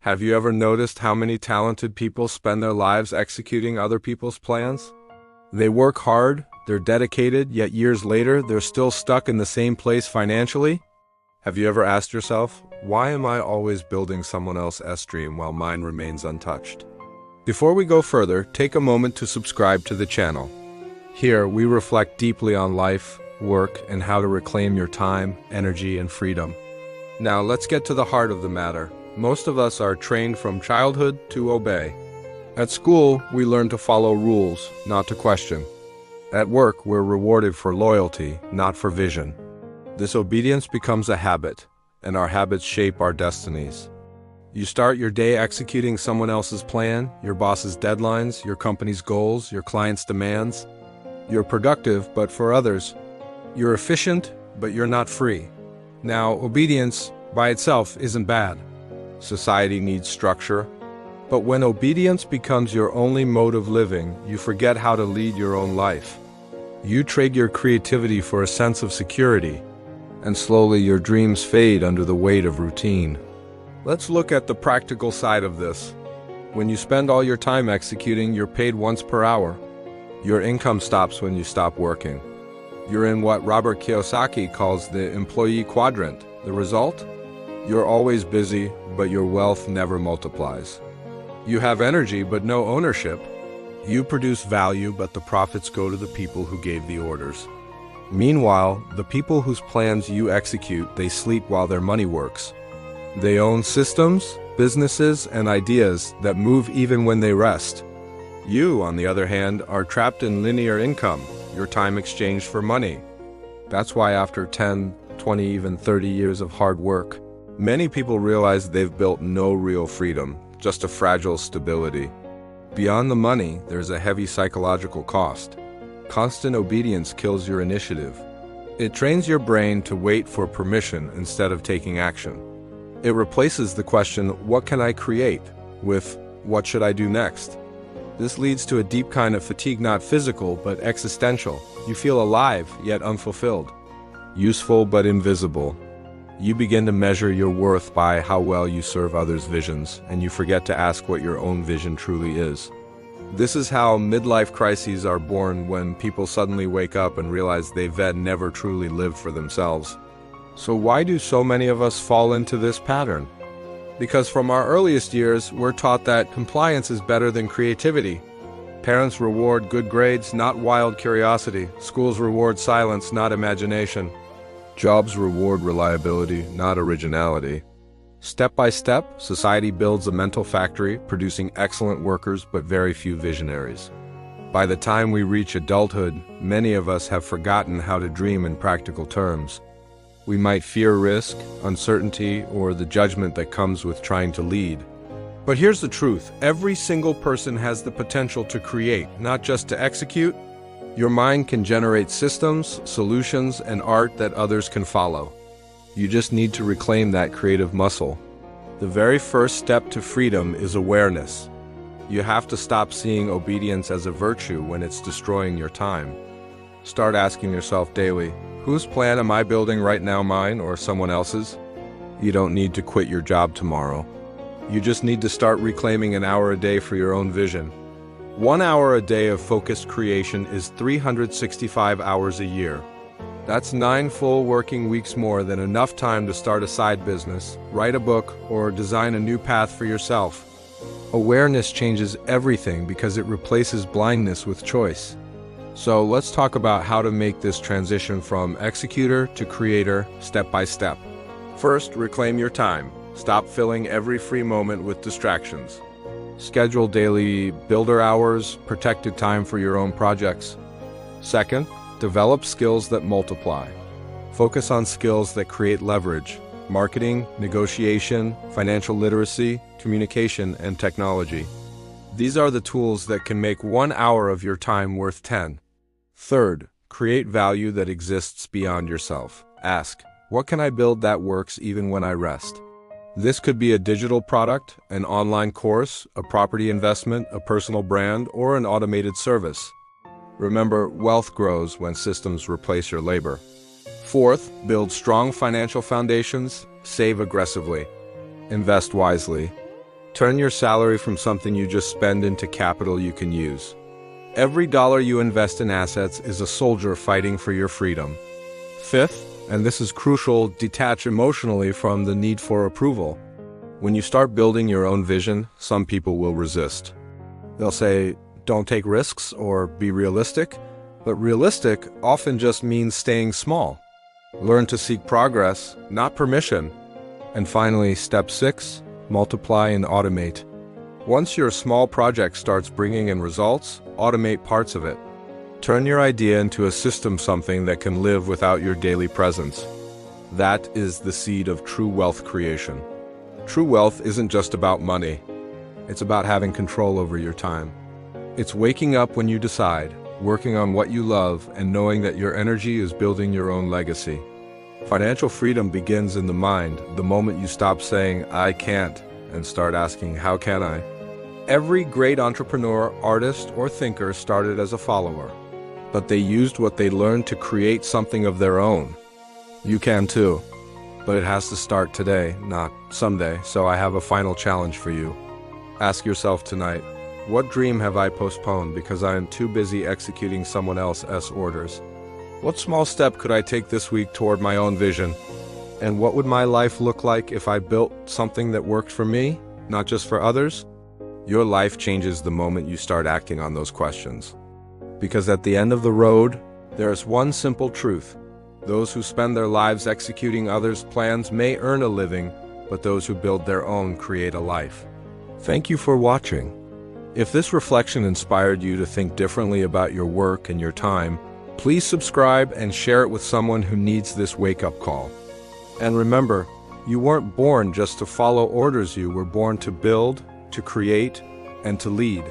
Have you ever noticed how many talented people spend their lives executing other people's plans? They work hard, they're dedicated, yet years later, they're still stuck in the same place financially? Have you ever asked yourself, why am I always building someone else's dream while mine remains untouched? Before we go further, take a moment to subscribe to the channel. Here, we reflect deeply on life, work, and how to reclaim your time, energy, and freedom. Now, let's get to the heart of the matter. Most of us are trained from childhood to obey. At school, we learn to follow rules, not to question. At work, we're rewarded for loyalty, not for vision. This obedience becomes a habit, and our habits shape our destinies. You start your day executing someone else's plan, your boss's deadlines, your company's goals, your client's demands. You're productive, but for others. You're efficient, but you're not free. Now, obedience by itself isn't bad. Society needs structure. But when obedience becomes your only mode of living, you forget how to lead your own life. You trade your creativity for a sense of security, and slowly your dreams fade under the weight of routine. Let's look at the practical side of this. When you spend all your time executing, you're paid once per hour. Your income stops when you stop working. You're in what Robert Kiyosaki calls the employee quadrant. The result? You're always busy, but your wealth never multiplies. You have energy, but no ownership. You produce value, but the profits go to the people who gave the orders. Meanwhile, the people whose plans you execute, they sleep while their money works. They own systems, businesses, and ideas that move even when they rest. You, on the other hand, are trapped in linear income, your time exchanged for money. That's why after 10, 20, even 30 years of hard work, many people realize they've built no real freedom, just a fragile stability. Beyond the money, there's a heavy psychological cost. Constant obedience kills your initiative. It trains your brain to wait for permission instead of taking action. It replaces the question, what can I create, with what should I do next? This leads to a deep kind of fatigue, not physical, but existential. You feel alive, yet unfulfilled. Useful, but invisible. You begin to measure your worth by how well you serve others' visions, and you forget to ask what your own vision truly is. This is how midlife crises are born, when people suddenly wake up and realize they've never truly lived for themselves. So why do so many of us fall into this pattern? Because from our earliest years, we're taught that compliance is better than creativity. Parents reward good grades, not wild curiosity. Schools reward silence, not imagination. Jobs reward reliability, not originality. Step by step, society builds a mental factory, producing excellent workers but very few visionaries. By the time we reach adulthood, many of us have forgotten how to dream in practical terms. We might fear risk, uncertainty, or the judgment that comes with trying to lead. But here's the truth. Every single person has the potential to create, not just to execute. Your mind can generate systems, solutions, and art that others can follow. You just need to reclaim that creative muscle. The very first step to freedom is awareness. You have to stop seeing obedience as a virtue when it's destroying your time. Start asking yourself daily, whose plan am I building right now, mine or someone else's? You don't need to quit your job tomorrow. You just need to start reclaiming an hour a day for your own vision. 1 hour a day of focused creation is 365 hours a year. That's 9 full working weeks, more than enough time to start a side business, write a book, or design a new path for yourself. Awareness changes everything because it replaces blindness with choice. So let's talk about how to make this transition from executor to creator step by step. First, reclaim your time. Stop filling every free moment with distractions. Schedule daily builder hours, protected time for your own projects. Second, develop skills that multiply. Focus on skills that create leverage: marketing, negotiation, financial literacy, communication, and technology. These are the tools that can make 1 hour of your time worth 10. Third, create value that exists beyond yourself. Ask, what can I build that works even when I rest? This could be a digital product, an online course, a property investment, a personal brand, or an automated service. Remember, wealth grows when systems replace your labor. Fourth, build strong financial foundations, save aggressively, invest wisely. Turn your salary from something you just spend into capital you can use. Every dollar you invest in assets is a soldier fighting for your freedom. Fifth, and this is crucial, detach emotionally from the need for approval. When you start building your own vision, some people will resist. They'll say, don't take risks or be realistic, but realistic often just means staying small. Learn to seek progress, not permission. And finally, step 6, multiply and automate. Once your small project starts bringing in results, automate parts of it. Turn your idea into a system, something that can live without your daily presence. That is the seed of true wealth creation. True wealth isn't just about money. It's about having control over your time. It's waking up when you decide, working on what you love, and knowing that your energy is building your own legacy. Financial freedom begins in the mind, the moment you stop saying, I can't, and start asking, how can I? Every great entrepreneur, artist, or thinker started as a follower, but they used what they learned to create something of their own. You can too, but it has to start today, not someday, so I have a final challenge for you. Ask yourself tonight, what dream have I postponed because I am too busy executing someone else's orders? What small step could I take this week toward my own vision? And what would my life look like if I built something that worked for me, not just for others? Your life changes the moment you start acting on those questions. Because at the end of the road, there is one simple truth. Those who spend their lives executing others' plans may earn a living, but those who build their own create a life. Thank you for watching. If this reflection inspired you to think differently about your work and your time, please subscribe and share it with someone who needs this wake-up call. And remember, you weren't born just to follow orders, you were born to build, to create, and to lead.